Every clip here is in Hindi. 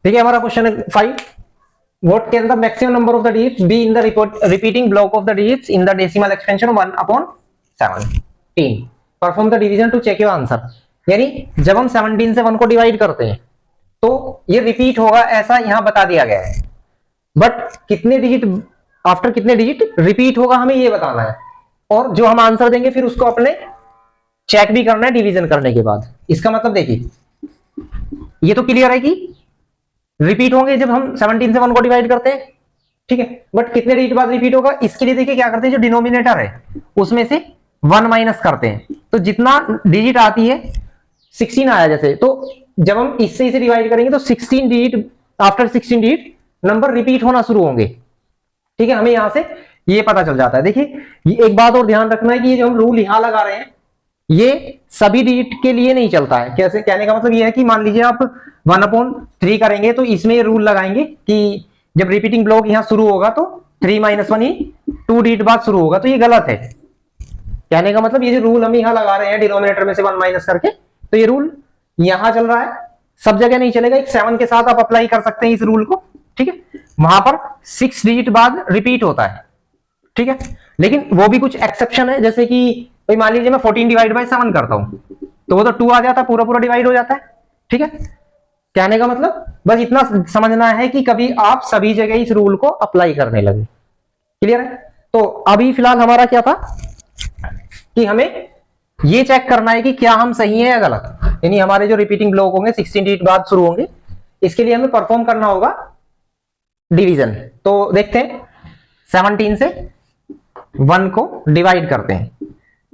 ठीक है, हमारा क्वेश्चन है 5, what can the maximum number of the digits be in the repeating block of the digits in the decimal expansion 1/17। Perform the division to check your answer. यानी जब हम 17 से 1 को डिवाइड करते हैं तो ये रिपीट होगा, ऐसा यहां बता दिया गया है, बट कितने डिजिट आफ्टर कितने डिजिट रिपीट होगा हमें ये बताना है, और जो हम आंसर देंगे फिर उसको अपने चेक भी करना है डिवीजन करने के बाद। इसका मतलब देखिए, ये तो क्लियर है कि रिपीट होंगे जब हम 17 से 1 को डिवाइड करते हैं, ठीक है, बट कितने डिजिट बाद रिपीट होगा, इसके लिए देखिए क्या करते हैं, जो डिनोमिनेटर है उसमें से 1 माइनस करते हैं, तो जितना डिजिट आती है 16 आया जैसे, तो जब हम इससे इसे डिवाइड करेंगे तो 16 digit after 16 digit number repeat होना शुरू होंगे। ठीक है, हमें यहां से ये पता चल जाता है। देखिए, ये एक बात और ध्यान रखना है कि ये जो हम रूल यहां लगा रहे हैं ये सभी डिजिट के लिए नहीं चलता है। कैसे, कहने का मतलब ये है कि मान लीजिए आप 1/3 करेंगे तो इसमें ये रूल लगाएंगे कि जब रिपीटिंग ब्लॉक यहां शुरू होगा तो 3 - 1 ही 2 डिजिट बाद शुरू होगा, तो ये गलत है। कहने का मतलब ये जो रूल हम यहां लगा रहे हैं डिनोमिनेटर में से 1 माइनस करके, तो ये रूल यहां चल रहा है, सब जगह नहीं चलेगा। एक 7 के साथ आप अप्लाई कर सकते हैं इस रूल को, ठीक है, वहां पर 6 डिजिट बाद रिपीट होता है, ठीक है, लेकिन वो भी कुछ एक्सेप्शन है, जैसे कि भाई मान लीजिए मैं 14 डिवाइड बाय 7 करता हूं तो वो तो 2 आ जाता है, पूरा पूरा डिवाइड हो जाता है, ठीक है। कहने का मतलब बस इतना समझना है कि कभी आप सभी जगह इस रूल को अप्लाई करने लगे। क्लियर है? तो अभी फिलहाल हमारा क्या था कि हमें ये चेक करना है कि क्या हम सही है या गलत, यानी हमारे जो रिपीटिंग ब्लॉक होंगे 16 डिजिट बाद शुरू होंगे, इसके लिए हमें परफॉर्म करना होगा डिवीजन। तो देखते हैं, 17 से 1 को डिवाइड करते हैं।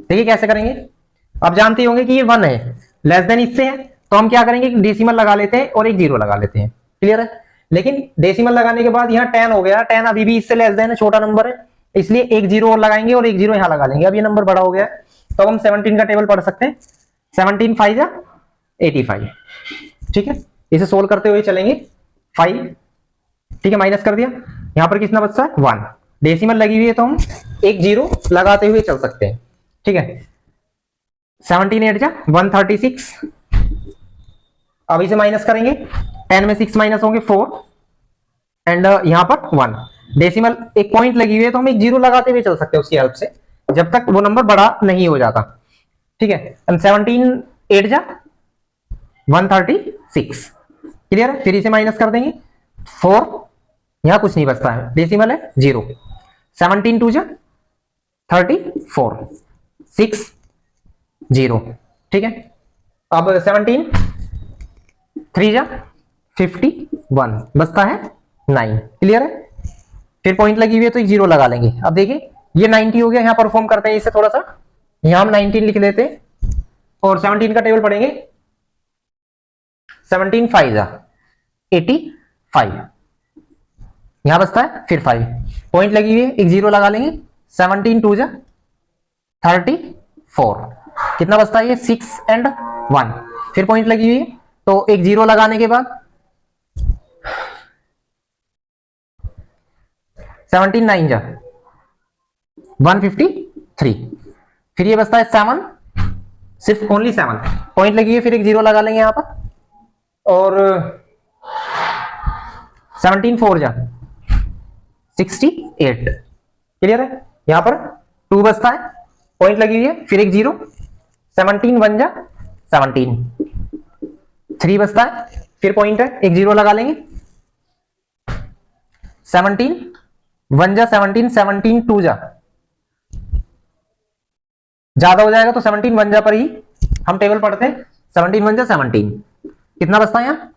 देखिए कैसे करेंगे, आप जानते होंगे कि ये 1 है, लेस देन इससे है, तो हम क्या करेंगे, डेसिमल लगा लेते हैं और एक 0 लगा लेते हैं। क्लियर है? लेकिन डेसिमल लगाने के बाद यहाँ 10 हो गया, 10 अभी भी इससे लेस देन है, छोटा नंबर है, इसलिए एक 0 और लगाएंगे और एक 0 यहां लगा लेंगे। अब ये नंबर बड़ा हो गया है, तो हम 17 का टेबल पढ़ सकते हैं। 17 5 या 85, ठीक है, इसे सोल्व करते हुए चलेंगे। 5, ठीक है, माइनस कर दिया, यहां पर कितना बचता है 1, डेसिमल लगी हुई है तो हम एक 0 लगाते हुए चल सकते हैं, ठीक है। 17 8 जा 136, अब इसे माइनस करेंगे, 10 में 6 माइनस होंगे 4 एंड यहां पर 1, डेसिमल एक पॉइंट लगी हुई है तो हम एक 0 लगाते हुए चल सकते हैं उसकी हेल्प से, जब तक वो नंबर बड़ा नहीं हो जाता, ठीक है। 17 8 जा 136, क्लियर है? फिर इसे माइनस कर देंगे, 4, यहां कुछ नहीं बचता है, डेसिमल है 0, 17 2 जा 34, 6 0, ठीक है। अब 17 3 जा 51, बचता है 9, क्लियर है? फिर पॉइंट लगी हुई है तो एक 0 लगा लेंगे। अब देखिए ये 90 हो गया, यहां परफॉर्म करते हैं इससे थोड़ा सा, यहां हम 19 लिख लेते हैं और 17 का टेबल पढ़ेंगे। 17 5 जा 85, यहां बचता है फिर 5, पॉइंट लगी हुई है, एक 0 लगा लेंगे। 17 2 जा 34, कितना बचता है ये 6 एंड 1, फिर पॉइंट लगी हुई है तो एक 0 लगाने के बाद 17 9 जा 153, फिर ये बचता है 7, सिर्फ ओनली 7, पॉइंट लगी हुई है, फिर एक 0 लगा लेंगे यहां पर, और 17 4 जा 68, क्लियर है? यहां पर 2 बचता है, पॉइंट लगी हुई है, फिर एक 0, 17 1 जा 17, 3 बचता है, फिर पॉइंट है, एक 0 लगा लेंगे। 17 1 जा 17, 17 2 जा, ज्यादा हो जाएगा तो 17 1 जा पर ही हम टेबल पढ़ते हैं। 17 1 जा 17, कितना बचता है यहाँ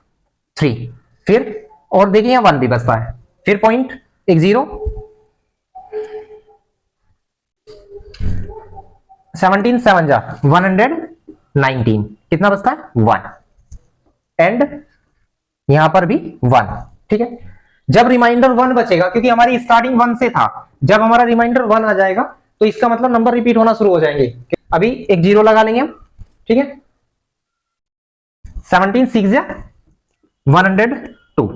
3, फिर और देखिए यहाँ 1 भी बचता है, फिर पॉइंट एक 0, 17 7 जा 119, कितना बचता है 1, एंड यहां पर भी 1, ठीक है। जब रिमाइंडर 1 बचेगा, क्योंकि हमारी स्टार्टिंग 1 से था, जब हमारा रिमाइंडर 1 आ जाएगा तो इसका मतलब नंबर रिपीट होना शुरू हो जाएंगे। अभी एक 0 लगा लेंगे हम, ठीक है। 17 6 जा 102,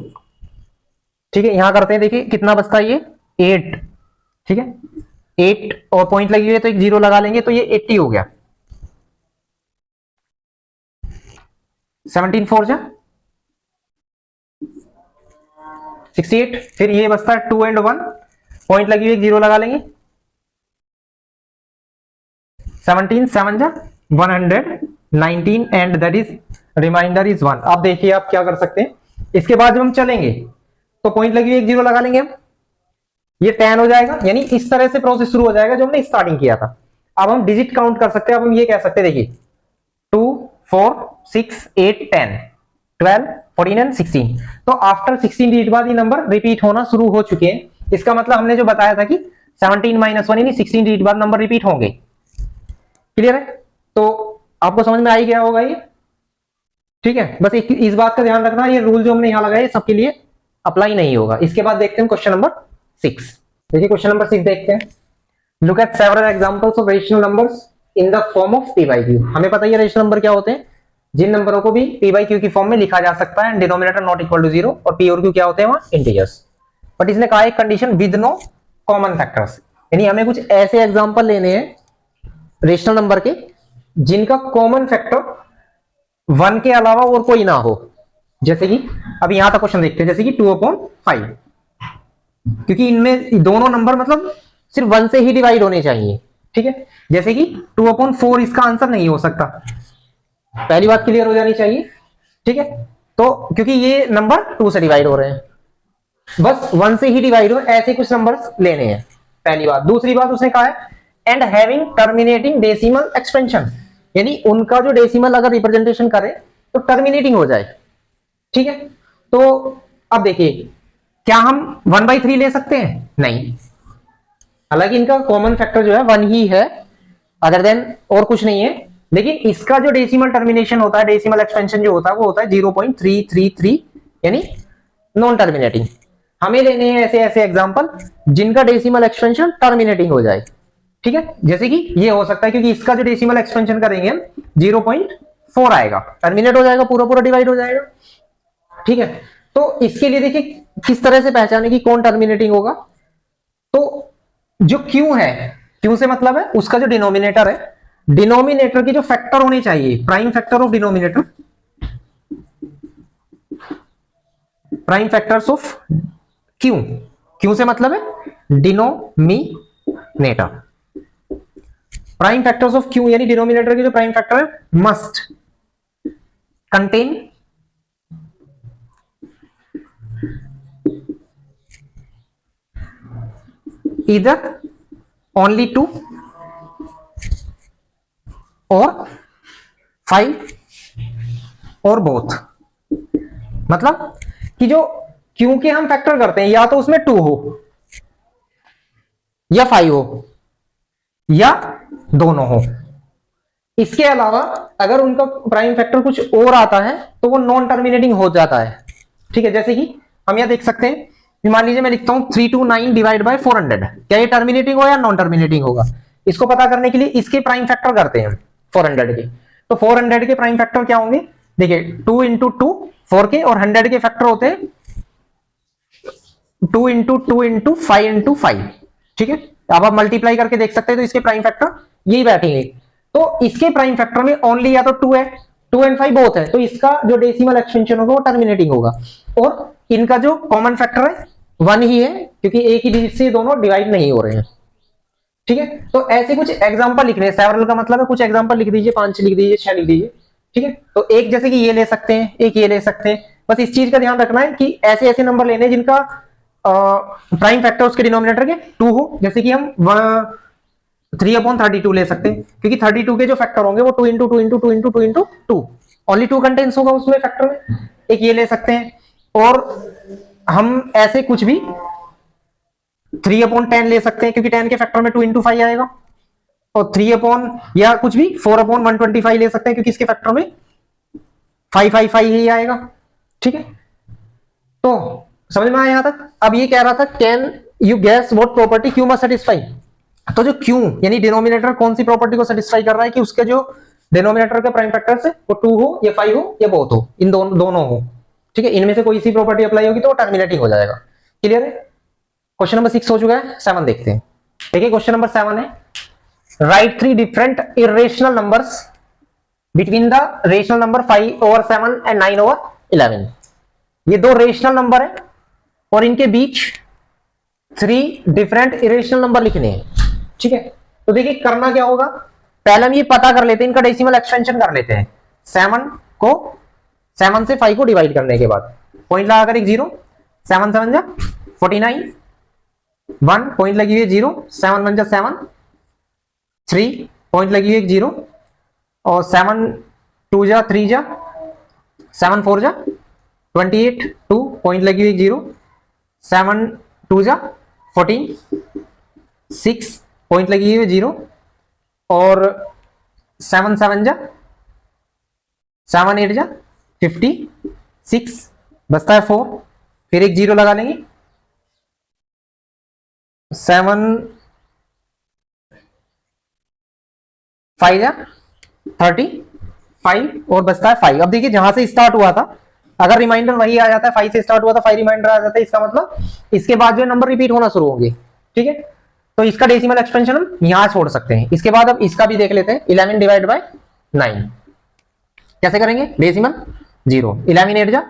ठीक है, यहां करते हैं, देखिए कितना बचता है ये 8, ठीक है, 8 और पॉइंट लगी हुई है तो एक 0 लगा लेंगे तो ये 80 हो गया। 17 4 जा 68, फिर ये बचता है 2 एंड 1, पॉइंट लगी हुई 0 लगा लेंगे, 17 7 जा 119 and that is remainder is 1। अब देखिए आप क्या कर सकते हैं, इसके बाद जब हम चलेंगे तो पॉइंट लगी हुई 0 लगा लेंगे हम, ये 10 हो जाएगा, यानी इस तरह से प्रोसेस शुरू हो जाएगा जो हमने स्टार्टिंग किया था। अब हम डिजिट काउंट कर सकते हैं, अब हम ये कह सकते हैं, देखिए 2 4 6 8 10 12 14 एंड 16। तो आफ्टर 16 डिजिट बाद ये नंबर रिपीट होना शुरू हो चुके हैं। इसका मतलब हमने जो बताया था कि 17 - 1 यानी 16 डिजिट बाद नंबर रिपीट होंगे। क्लियर है? तो आपको समझ में आ ही गया होगा ये, ठीक है। बस एक इस बात का ध्यान रखना, ये रूल जो हमने यहां लगाया सबके लिए अप्लाई नहीं होगा। इसके बाद देखते हैं क्वेश्चन नंबर 6। देखिए क्वेश्चन नंबर 6 देखते हैं। Look at several examples of rational numbers in the form of p by q। हमें पता है रेशनल नंबर क्या होते हैं, जिन नंबरों को भी p by q की फॉर्म में लिखा जा सकता है, डिनोमिनेटर नॉट इक्वल टू 0, और p और q क्या होते हैं वहां इंटीजर्स। बट इसने कहा एक condition with no common factors, यानी हमें कुछ ऐसे एग्जांपल लेने हैं रेशनल नंबर के जिनका कॉमन फैक्टर 1 के अलावा और कोई ना हो। जैसे कि अभी यहां तक क्वेश्चन देखते हैं, जैसे कि 2/5, क्योंकि इनमें दोनों नंबर मतलब सिर्फ 1 से ही डिवाइड होने चाहिए, ठीक है। जैसे कि 2/4 इसका आंसर नहीं हो सकता, पहली बात क्लियर हो जानी चाहिए, ठीक है। तो क्योंकि ये नंबर 2 से डिवाइड हो रहे हैं, बस 1 से ही डिवाइड हो, ऐसे कुछ नंबर्स लेने हैं, पहली बात। दूसरी बात उसने कहा है and having terminating decimal expansion, यानी उनका जो डेसिमल अगर रिप्रेजेंटेशन करे तो टर्मिनेटिंग हो जाए, ठीक है। तो अब देखिए, क्या हम 1/3 ले सकते हैं? नहीं, हालांकि इनका कॉमन फैक्टर जो है 1 ही है, अदर देन और कुछ नहीं है, लेकिन इसका जो डेसिमल टर्मिनेशन होता है, डेसिमल एक्सपेंशन जो होता है वो होता है 0.333, यानी नॉन टर्मिनेटिंग। हमें लेने हैं ऐसे ऐसे एग्जांपल जिनका डेसिमल एक्सपेंशन टर्मिनेटिंग हो जाए, ठीक है। जैसे कि ये हो सकता है, क्योंकि इसका जो डेसिमल एक्सपेंशन करेंगे हम 0.4 आएगा, टर्मिनेट हो जाएगा, पूरा पूरा डिवाइड हो जाएगा, ठीक है। तो इसके लिए देखिए किस तरह से पहचाने की कौन टर्मिनेटिंग होगा। तो जो क्यू है, क्यू से मतलब है उसका जो डिनोमिनेटर है, डिनोमिनेटर की जो फैक्टर होनी चाहिए, prime factor of denominator, prime factors of Q, Q से मतलब है denominator, prime factors of Q यानी डिनोमिनेटर की जो प्राइम फैक्टर है must contain either only 2 or 5 और both। मतलब कि जो क्यू के हम फैक्टर करते हैं या तो उसमें 2 हो या 5 हो या दोनों हो। इसके अलावा अगर उनका प्राइम फैक्टर कुछ और आता है तो वो नॉन टर्मिनेटिंग हो जाता है, ठीक है। जैसे कि हम यहां देख सकते हैं, मान लीजिए मैं लिखता हूं 329 डिवाइड बाय 400, क्या ये टर्मिनेटिंग होगा या नॉन टर्मिनेटिंग होगा? इसको पता करने के लिए इसके प्राइम फैक्टर करते हैं 400 के। तो 400 के प्राइम फैक्टर क्या होंगे? देखिए 2 × 2 4 के, और 100 के फैक्टर होते हैं 2 × 2 × 5 × 5, ठीक है। अब आप मल्टीप्लाई करके देख सकते हैं, तो इसके प्राइम फैक्टर यही बैठेंगे। तो इसके प्राइम फैक्टर में ओनली या तो 2 है, 2 एंड 5 बोथ है, तो इसका जो डेसिमल एक्सटेंशन होगा वो टर्मिनेटिंग होगा। और इनका जो कॉमन फैक्टर है 1 ही है, क्योंकि एक ही डिजिट से दोनों डिवाइड नहीं हो रहे हैं, ठीक है। तो ऐसे कुछ एग्जांपल लिखने हैं, सेवरल का मतलब है कुछ एग्जांपल लिख दीजिए, 5 लिख दीजिए, 6 लिख दीजिए, ठीक है। तो एक जैसे कि ये ले सकते हैं, एक ये ले सकते हैं, बस इस चीज का ध्यान रखना है कि ऐसे ऐसे नंबर लेने जिनका प्राइम फैक्टर उसके डिनोमिनेटर के 2 हो। जैसे कि हम 3/32 ले सकते हैं, क्योंकि 32 के जो फैक्टर होंगे वो 2 × 2 × 2 × 2 × 2, ओनली 2 कंटेंट्स होगा उसमें फैक्टर में। एक ये ले सकते हैं, और हम ऐसे कुछ भी 3/10 ले सकते हैं, क्योंकि 10 के फैक्टर में 2 × 5 आएगा, और 3/ या कुछ भी 4/125 ले सकते हैं, क्योंकि इसके फैक्टर में 5 ही आएगा, ठीक है। तो समझ में आया यहां तक? अब ये कह रहा था can you gas what property Q must satisfy. तो जो क्यू यानी डिनोमिनेटर कौन सी प्रॉपर्टी को सेटिस्फाई कर रहा है कि उसके जो डिनोमिनेटर के प्राइम फैक्टर से वो 2 हो या 5 हो या बोथ हो, इन दोनों हो, ठीक है। इनमें से कोई सी प्रॉपर्टी अप्लाई होगी तो वो टर्मिनेटिंग हो जाएगा। क्लियर है? क्वेश्चन नंबर 6 हो चुका है, 7 देखते हैं। देखिए क्वेश्चन नंबर 7 है, right 3 different irrational numbers between the rational number 5/7 and 9/11। ये दो रेशनल नंबर है और इनके बीच 3 डिफरेंट इरेशनल नंबर लिखने हैं। ठीक है, तो देखिए करना क्या होगा, पहले हम ये पता कर लेते हैं, इनका डेसिमल एक्सपेंशन कर लेते हैं। 7 से 5 को डिवाइड करने के बाद पॉइंट लगाकर एक 0, 7 7 जा 49, 1 पॉइंट लगी हुई 0, 7 1 जा 7, 3 पॉइंट लगी हुई 0, और 7 2 जा 3 जा 7 4 जा 28, 2 पॉइंट लगी हुई 0, 7 2 जा 14, 6 पॉइंट लगी हुई 0, और 7 7 जा 7 8 जा 56, बचता है 4, फिर एक 0 लगा लेंगे, 7 5 जा 35, और बचता है 5। अब देखिए जहां से स्टार्ट हुआ था, अगर रिमाइंडर वही आ जाता है, 5 से स्टार्ट हुआ था, 5 रिमाइंडर आ जाता है, इसका मतलब इसके बाद जो नंबर रिपीट होना शुरू होंगे। ठीक है, तो इसका डेसिमल एक्सपेंशन हम यहां छोड़ सकते हैं। इसके बाद अब इसका भी देख लेते हैं, 11 डिवाइड बाय 9 कैसे करेंगे, डेसिमल 0, 11 8 जा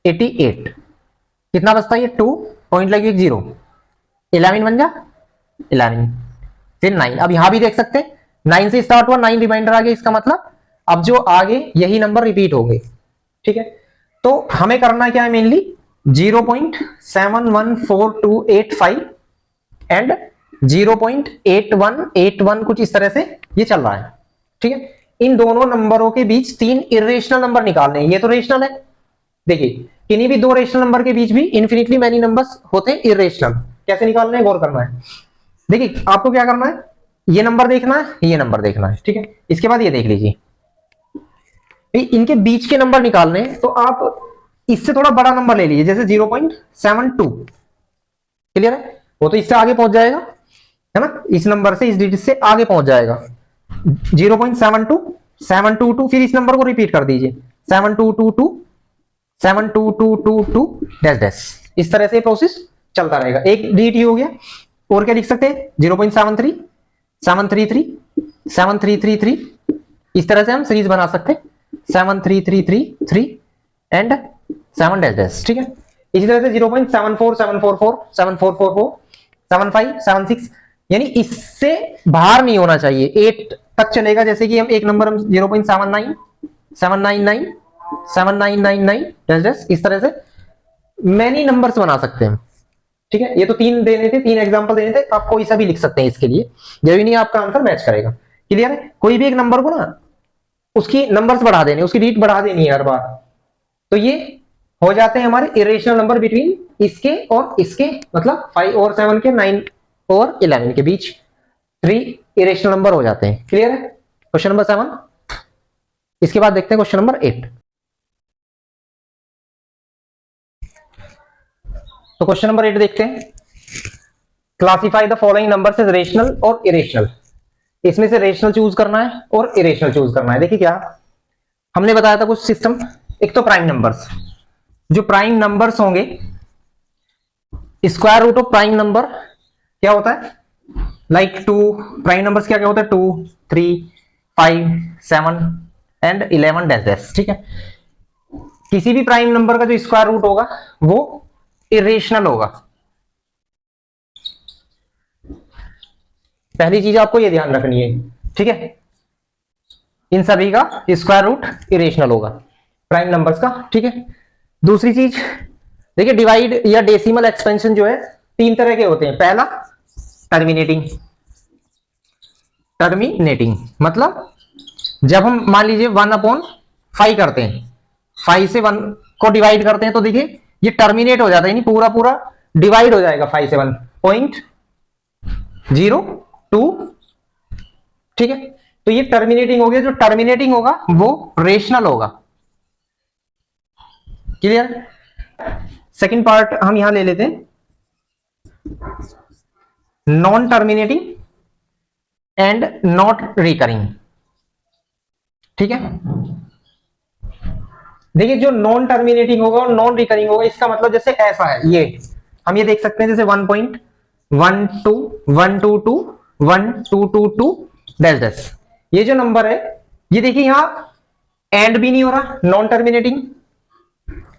88, कितना बचता है ये 2 पॉइंट लगी 0, 11 1 जा 11, फिर 9। अब यहां भी देख सकते हैं 9 से स्टार्ट हुआ, 9 रिमाइंडर आ गया, इसका मतलब अब जो आगे यही नंबर रिपीट होंगे। ठीक है, तो हमें करना क्या है, मेनली 0.714285 एंड 0.8181 कुछ इस तरह से ये चल रहा है। ठीक है, इन दोनों नंबरों के बीच 3 इरेशनल नंबर निकालने हैं। ये तो रेशनल है, देखिए किन्हीं भी 2 रेशनल नंबर के बीच भी इन्फिनिटली मैनी नंबर्स होते हैं इरेशनल। कैसे निकालने हैं, गौर करना है। देखिए आपको क्या करना है, ये नंबर देखना है, ये नंबर देखना है। ठीक है, इसके बाद ये देख लीजिए, इनके बीच के नंबर निकालने हैं, तो आप इससे थोड़ा बड़ा नंबर ले लीजिए, जैसे 0.72। क्लियर है, वो तो इससे आगे पहुंच जाएगा, है ना, इस नंबर से, इस डिजिट से आगे पहुंच जाएगा। 0.72 722, फिर इस नंबर को रिपीट कर दीजिए, 7222 72222 डैश डैश, इस तरह से प्रोसेस चलता रहेगा। एक डिजिट हो गया, और क्या लिख सकते हैं, 0.73 733 7333, इस तरह से हम सीरीज बना सकते हैं, 73333 एंड 7 डैश डैश। ठीक है, इसी तरह से 0.74 744 7444 75 76, यानी इससे बाहर नहीं होना चाहिए, 8 तक चलेगा। जैसे कि हम एक नंबर हम 0.79 799 7999 डैश डैश, इस तरह से मैनी नंबर्स बना सकते हैं। ठीक है, ये तो 3 देने थे, 3 एग्जांपल देने थे, आप कोई सा भी लिख सकते हैं इसके लिए, जरूरी नहीं आपका आंसर मैच करेगा। क्लियर है, कोई भी एक नंबर को ना उसकी नंबर्स बढ़ा देने, उसकी डिजिट बढ़ा देनी है हर बार, तो ये हो जाते हैं हमारे इरेशनल नंबर बिटवीन इसके और इसके, मतलब 5 और 7 के, 9 और 11 के बीच 3 इरेशनल नंबर हो जाते हैं। क्लियर है, क्वेश्चन नंबर 7। इसके बाद देखते हैं क्वेश्चन नंबर 8। तो क्वेश्चन नंबर 8 देखते हैं, classify the following numbers as rational और इरेशनल। इसमें से रेशनल चूज करना है और इरेशनल चूज करना है। देखिए क्या हमने बताया था कुछ सिस्टम, एक तो प्राइम नंबर्स, जो प्राइम नंबर्स होंगे, square root of prime number क्या होता है, लाइक 2, प्राइम नंबर्स क्या क्या होता है, 2 3 5 7 एंड 11 डैश डैश। ठीक है, किसी भी प्राइम नंबर का जो स्क्वायर रूट होगा वो इरेशनल होगा। पहली चीज आपको ये ध्यान रखनी है। ठीक है, इन सभी का स्क्वायर रूट इरेशनल होगा प्राइम नंबर्स का। ठीक है, दूसरी चीज देखिए, डिवाइड या डेसिमल एक्सपेंशन जो है 3 तरह के होते हैं। पहला टर्मिनेटिंग, टर्मिनेटिंग मतलब जब हम मान लीजिए 1/5 करते हैं, 5 से 1 को डिवाइड करते हैं, तो देखिए ये टर्मिनेट हो जाता है, यानी पूरा पूरा डिवाइड हो जाएगा 5 से 1.02। ठीक है, तो ये टर्मिनेटिंग हो गया। जो टर्मिनेटिंग होगा वो रेशनल होगा। क्लियर, सेकंड पार्ट हम यहां ले लेते हैं, non terminating and not recurring. ठीक है, देखिए जो नॉन टर्मिनेटिंग होगा और नॉन रिकरिंग होगा, इसका मतलब जैसे ऐसा है, ये हम ये देख सकते हैं, जैसे 1.122 डैश डैश, ये जो नंबर है, ये देखिए यहां एंड भी नहीं हो रहा, नॉन टर्मिनेटिंग,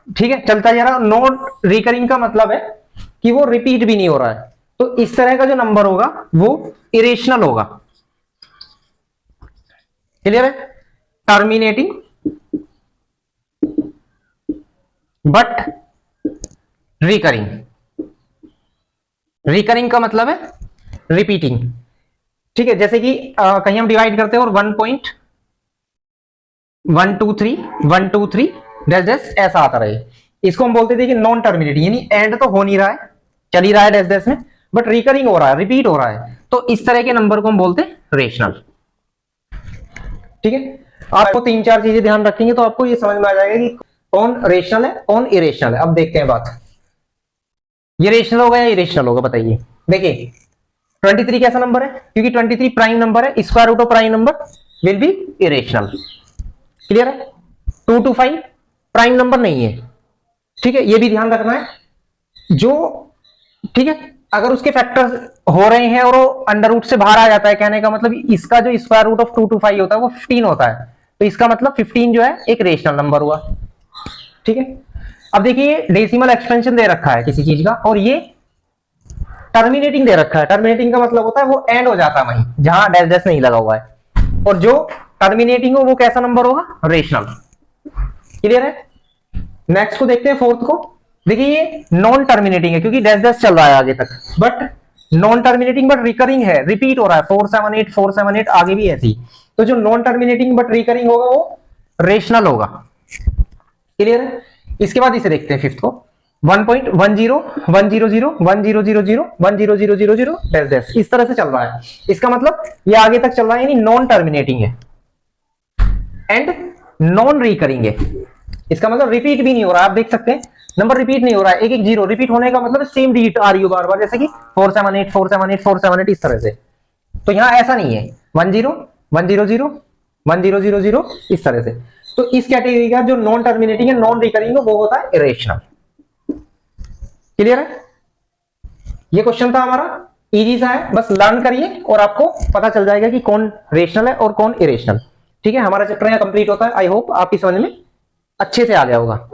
ठीक है, चलता जा रहा। नॉन रिकरिंग का मतलब है कि वो रिपीट भी नहीं हो रहा है, तो इस तरह का जो नंबर होगा वो इरेशनल होगा। क्लियर है? Terminating but recurring. रिकरिंग का मतलब है रिपीटिंग। ठीक है, जैसे कि कहीं हम डिवाइड करते हैं और 1.123 डैश डैश ऐसा आता रहे, इसको हम बोलते थे कि नॉन टर्मिनेटिंग, यानी एंड तो हो नहीं रहा है, चल ही रहा है डैश डैश में, बट रिकरिंग हो रहा है, रिपीट हो रहा है, तो इस तरह के नंबर को हम बोलते हैं रेशनल। ठीक है, आपको 3-4 चीजें ध्यान रखेंगे तो आपको ये समझ में आ जाएगा कि कौन रेशनल है कौन इरेशनल है। अब देखते हैं बात, ये रेशनल होगा या इरेशनल होगा, बताइए। देखिए 23 कैसा नंबर है, क्योंकि 23 प्राइम नंबर है, square root of prime number will be irrational. Clear है? 2 to 5 प्राइम नंबर नहीं है। ठीक है, ये भी ध्यान रखना है जो, ठीक है, अगर उसके फैक्टर्स हो रहे हैं और वो अंडर रूट से बाहर आ जाता है, कहने का मतलब इसका जो स्क्वायर रूट ऑफ 2 to 5 होता है वो 15 होता है, तो इसका मतलब 15 जो है एक रेशनल नंबर हुआ। ठीक है, अब देखिए डेसिमल एक्सपेंशन दे रखा है किसी चीज का, और ये टर्मिनेटिंग दे रखा है। टर्मिनेटिंग का मतलब होता है वो एंड हो जाता है वहीं जहां डैश डैश नहीं लगा हुआ है, और जो टर्मिनेटिंग हो वो कैसा नंबर होगा, रेशनल। क्लियर है? नेक्स्ट को देखते हैं, फोर्थ को। देखिए ये नॉन टर्मिनेटिंग है क्योंकि डैश डैश चल रहा है आगे तक, but non terminating but recurring है, रिपीट हो रहा है 478 आगे भी ऐसी, तो जो नॉन टर्मिनेटिंग बट रिकरिंग होगा वो रेशनल होगा। क्लियर है? इसके बाद इसे देखते हैं फिफ्थ को, 1.10 डैश डैश इस तरह से चल रहा है, इसका मतलब ये आगे तक चल रहा है, यानी नॉन टर्मिनेटिंग है एंड नॉन रिकरिंग है। इसका मतलब रिपीट भी नहीं हो रहा है, आप देख सकते हैं नंबर रिपीट नहीं हो रहा है, एक एक जीरो रिपीट होने का मतलब सेम डिजिट आ रही हो बार बार, जैसे कि 478 इस तरह से। तो यहां ऐसा नहीं है 10 इस तरह से। तो इस कैटेगरी का जो नॉन टर्मिनेटिंग है नॉन रिकरिंग वो होता है इरेशनल। क्लियर है? ये क्वेश्चन था हमारा, इजी सा है, बस लर्न करिए और आपको पता चल जाएगा कि कौन रेशनल है और कौन इरेशनल। ठीक है, हमारा चैप्टर यहाँ कंप्लीट होता है। आई होप आपकी समझ में अच्छे से आ गया होगा।